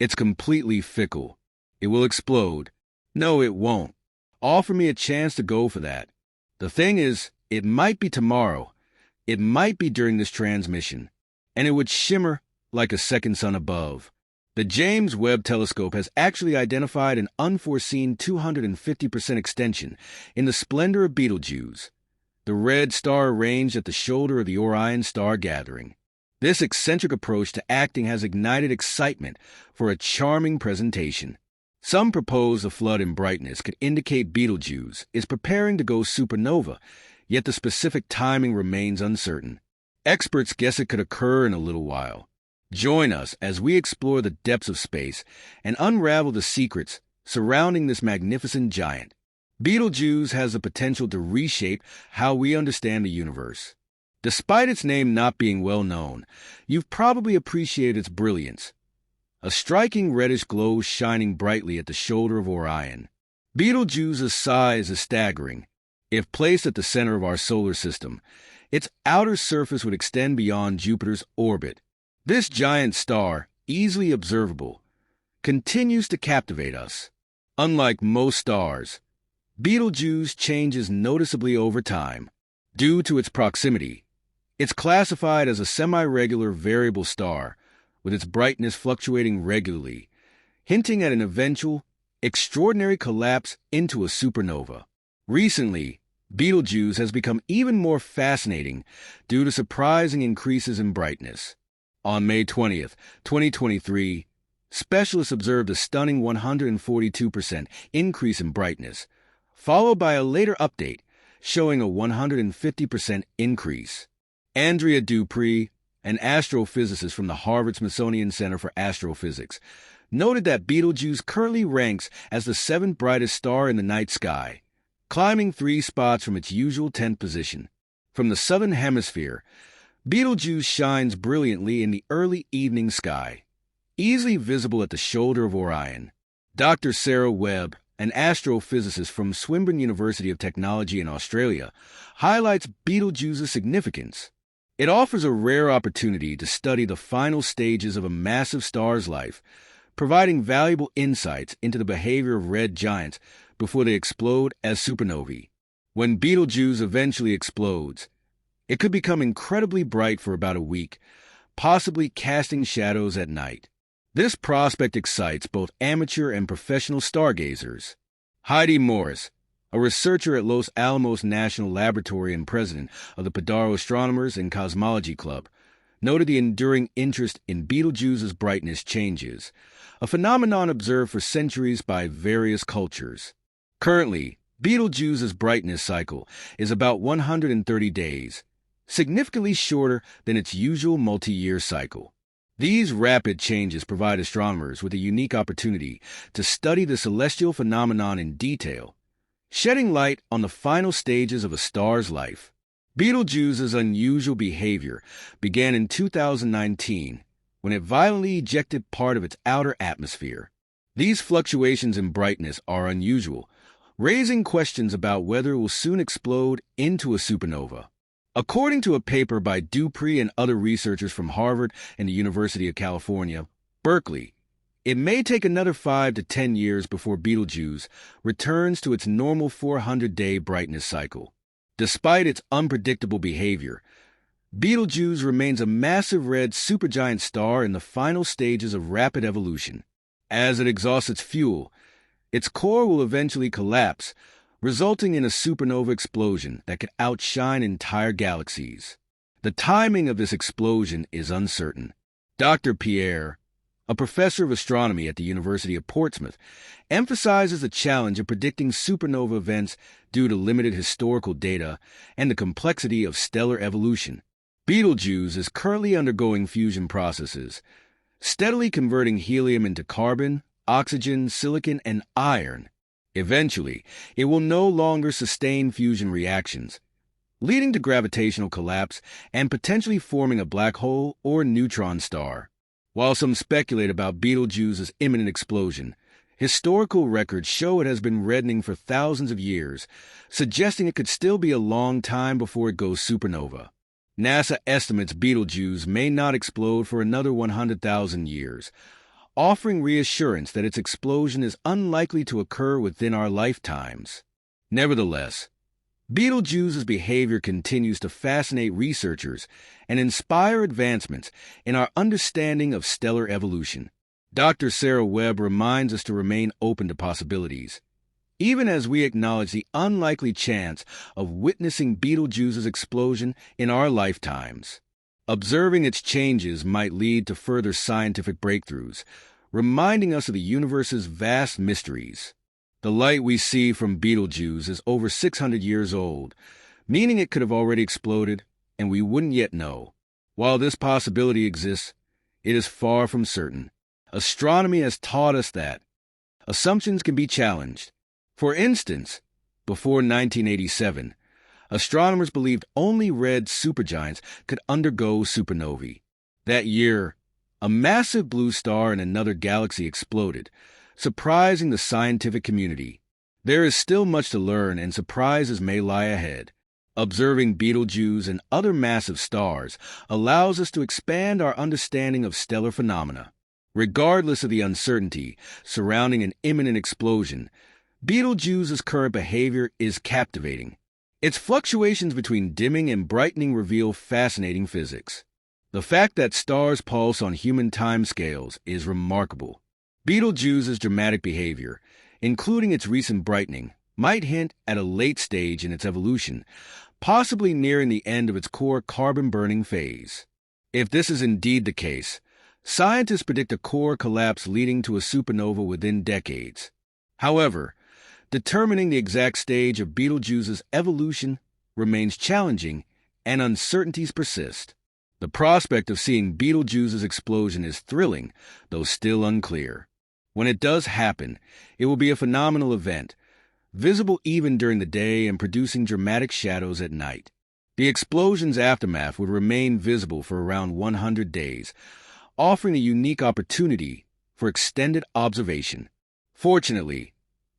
It's completely fickle. It will explode. No, it won't. Offer me a chance to go for that. The thing is, it might be tomorrow. It might be during this transmission. And it would shimmer like a second sun above. The James Webb Telescope has actually identified an unforeseen 250% extension in the splendor of Betelgeuse, the red star arranged at the shoulder of the Orion star gathering. This eccentric approach to acting has ignited excitement for a charming presentation. Some propose the flood in brightness could indicate Betelgeuse is preparing to go supernova, yet the specific timing remains uncertain. Experts guess it could occur in a little while. Join us as we explore the depths of space and unravel the secrets surrounding this magnificent giant. Betelgeuse has the potential to reshape how we understand the universe. Despite its name not being well known, you've probably appreciated its brilliance. A striking reddish glow shining brightly at the shoulder of Orion. Betelgeuse's size is staggering. If placed at the center of our solar system, its outer surface would extend beyond Jupiter's orbit. This giant star, easily observable, continues to captivate us. Unlike most stars, Betelgeuse changes noticeably over time. Due to its proximity, it's classified as a semi-regular variable star, with its brightness fluctuating regularly, hinting at an eventual, extraordinary collapse into a supernova. Recently, Betelgeuse has become even more fascinating due to surprising increases in brightness. On May 20th, 2023, specialists observed a stunning 142% increase in brightness, followed by a later update showing a 150% increase. Andrea Dupree, an astrophysicist from the Harvard-Smithsonian Center for Astrophysics, noted that Betelgeuse currently ranks as the seventh brightest star in the night sky, climbing 3 spots from its usual 10th position. From the southern hemisphere, Betelgeuse shines brilliantly in the early evening sky, easily visible at the shoulder of Orion. Dr. Sarah Webb, an astrophysicist from Swinburne University of Technology in Australia, highlights Betelgeuse's significance. It offers a rare opportunity to study the final stages of a massive star's life, providing valuable insights into the behavior of red giants before they explode as supernovae. When Betelgeuse eventually explodes, it could become incredibly bright for about a week, possibly casting shadows at night. This prospect excites both amateur and professional stargazers. Heidi Morris, a researcher at Los Alamos National Laboratory and president of the Padaro Astronomers and Cosmology Club, noted the enduring interest in Betelgeuse's brightness changes, a phenomenon observed for centuries by various cultures. Currently, Betelgeuse's brightness cycle is about 130 days, significantly shorter than its usual multi-year cycle. These rapid changes provide astronomers with a unique opportunity to study the celestial phenomenon in detail, shedding light on the final stages of a star's life. Betelgeuse's unusual behavior began in 2019 when it violently ejected part of its outer atmosphere. These fluctuations in brightness are unusual, raising questions about whether it will soon explode into a supernova. According to a paper by Dupree and other researchers from Harvard and the University of California, Berkeley, it may take another 5 to 10 years before Betelgeuse returns to its normal 400-day brightness cycle. Despite its unpredictable behavior, Betelgeuse remains a massive red supergiant star in the final stages of rapid evolution. As it exhausts its fuel, its core will eventually collapse, resulting in a supernova explosion that could outshine entire galaxies. The timing of this explosion is uncertain. Dr. Pierre, a professor of astronomy at the University of Portsmouth, emphasizes the challenge of predicting supernova events due to limited historical data and the complexity of stellar evolution. Betelgeuse is currently undergoing fusion processes, steadily converting helium into carbon, oxygen, silicon, and iron. Eventually, it will no longer sustain fusion reactions, leading to gravitational collapse and potentially forming a black hole or neutron star. While some speculate about Betelgeuse's imminent explosion, historical records show it has been reddening for thousands of years, suggesting it could still be a long time before it goes supernova. NASA estimates Betelgeuse may not explode for another 100,000 years, offering reassurance that its explosion is unlikely to occur within our lifetimes. Nevertheless, Betelgeuse's behavior continues to fascinate researchers and inspire advancements in our understanding of stellar evolution. Dr. Sarah Webb reminds us to remain open to possibilities, even as we acknowledge the unlikely chance of witnessing Betelgeuse's explosion in our lifetimes. Observing its changes might lead to further scientific breakthroughs, reminding us of the universe's vast mysteries. The light we see from Betelgeuse is over 600 years old, meaning it could have already exploded, and we wouldn't yet know. While this possibility exists, it is far from certain. Astronomy has taught us that assumptions can be challenged. For instance, before 1987, astronomers believed only red supergiants could undergo supernovae. That year, a massive blue star in another galaxy exploded, surprising the scientific community. There is still much to learn, and surprises may lie ahead. Observing Betelgeuse and other massive stars allows us to expand our understanding of stellar phenomena. Regardless of the uncertainty surrounding an imminent explosion, Betelgeuse's current behavior is captivating. Its fluctuations between dimming and brightening reveal fascinating physics. The fact that stars pulse on human timescales is remarkable. Betelgeuse's dramatic behavior, including its recent brightening, might hint at a late stage in its evolution, possibly nearing the end of its core carbon-burning phase. If this is indeed the case, scientists predict a core collapse leading to a supernova within decades. However, determining the exact stage of Betelgeuse's evolution remains challenging, and uncertainties persist. The prospect of seeing Betelgeuse's explosion is thrilling, though still unclear. When it does happen, it will be a phenomenal event, visible even during the day and producing dramatic shadows at night. The explosion's aftermath would remain visible for around 100 days, offering a unique opportunity for extended observation. Fortunately,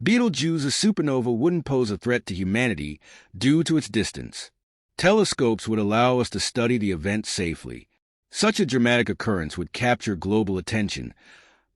Betelgeuse's supernova wouldn't pose a threat to humanity due to its distance. Telescopes would allow us to study the event safely. Such a dramatic occurrence would capture global attention,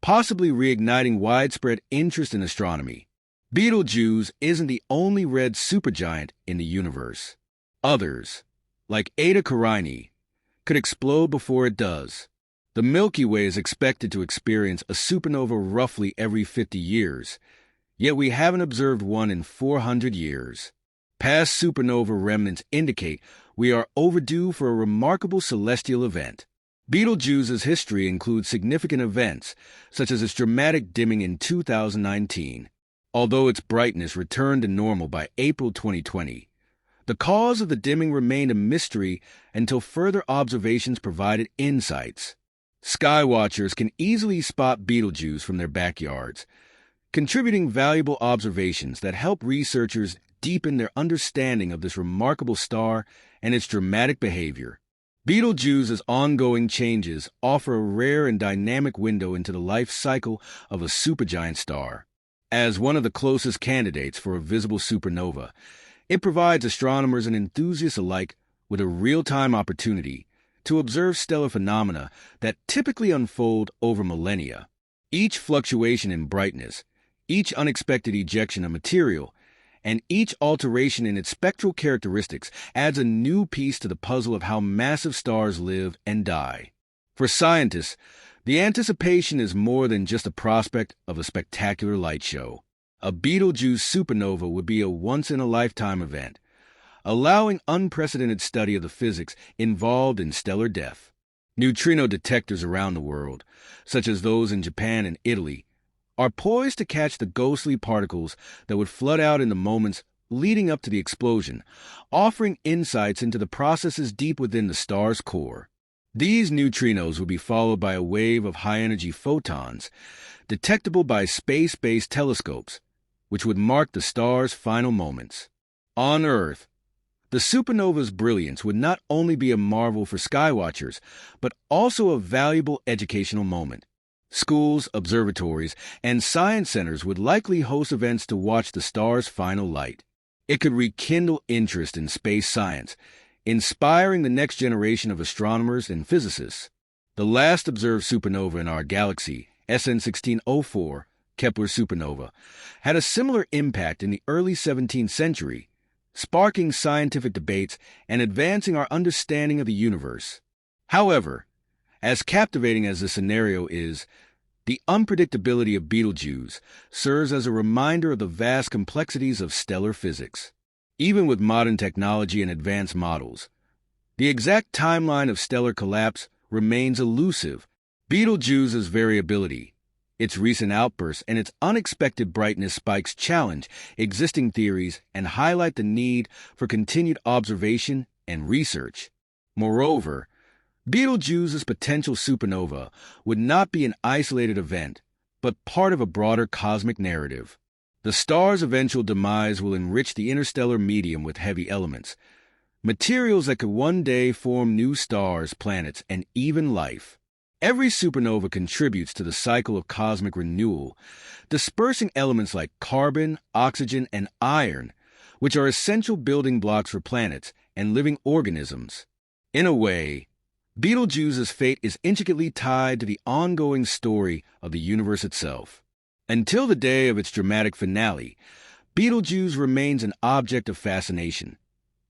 possibly reigniting widespread interest in astronomy. Betelgeuse isn't the only red supergiant in the universe. Others, like Eta Carinae, could explode before it does. The Milky Way is expected to experience a supernova roughly every 50 years, yet we haven't observed one in 400 years. Past supernova remnants indicate we are overdue for a remarkable celestial event. Betelgeuse's history includes significant events, such as its dramatic dimming in 2019. Although its brightness returned to normal by April 2020, the cause of the dimming remained a mystery until further observations provided insights. Skywatchers can easily spot Betelgeuse from their backyards, contributing valuable observations that help researchers deepen their understanding of this remarkable star and its dramatic behavior. Betelgeuse's ongoing changes offer a rare and dynamic window into the life cycle of a supergiant star. As one of the closest candidates for a visible supernova, it provides astronomers and enthusiasts alike with a real-time opportunity to observe stellar phenomena that typically unfold over millennia. Each fluctuation in brightness, each unexpected ejection of material, and each alteration in its spectral characteristics adds a new piece to the puzzle of how massive stars live and die. For scientists, the anticipation is more than just a prospect of a spectacular light show. A Betelgeuse supernova would be a once-in-a-lifetime event, allowing unprecedented study of the physics involved in stellar death. Neutrino detectors around the world, such as those in Japan and Italy, are poised to catch the ghostly particles that would flood out in the moments leading up to the explosion, offering insights into the processes deep within the star's core. These neutrinos would be followed by a wave of high-energy photons, detectable by space-based telescopes, which would mark the star's final moments. On Earth, the supernova's brilliance would not only be a marvel for skywatchers, but also a valuable educational moment. Schools, observatories, and science centers would likely host events to watch the star's final light. It could rekindle interest in space science, inspiring the next generation of astronomers and physicists. The last observed supernova in our galaxy, SN 1604, Kepler supernova, had a similar impact in the early 17th century, sparking scientific debates and advancing our understanding of the universe. However, as captivating as the scenario is, the unpredictability of Betelgeuse serves as a reminder of the vast complexities of stellar physics. Even with modern technology and advanced models, the exact timeline of stellar collapse remains elusive. Betelgeuse's variability, its recent outbursts, and its unexpected brightness spikes challenge existing theories and highlight the need for continued observation and research. Moreover, Betelgeuse's potential supernova would not be an isolated event, but part of a broader cosmic narrative. The star's eventual demise will enrich the interstellar medium with heavy elements, materials that could one day form new stars, planets, and even life. Every supernova contributes to the cycle of cosmic renewal, dispersing elements like carbon, oxygen, and iron, which are essential building blocks for planets and living organisms. In a way, Betelgeuse's fate is intricately tied to the ongoing story of the universe itself. Until the day of its dramatic finale, Betelgeuse remains an object of fascination,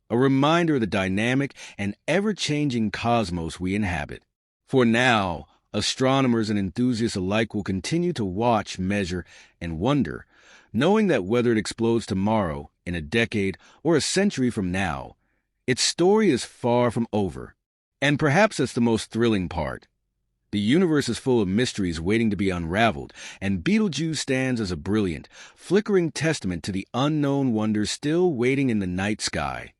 a reminder of the dynamic and ever-changing cosmos we inhabit. For now, astronomers and enthusiasts alike will continue to watch, measure, and wonder, knowing that whether it explodes tomorrow, in a decade, or a century from now, its story is far from over. And perhaps that's the most thrilling part. The universe is full of mysteries waiting to be unraveled, and Betelgeuse stands as a brilliant, flickering testament to the unknown wonders still waiting in the night sky.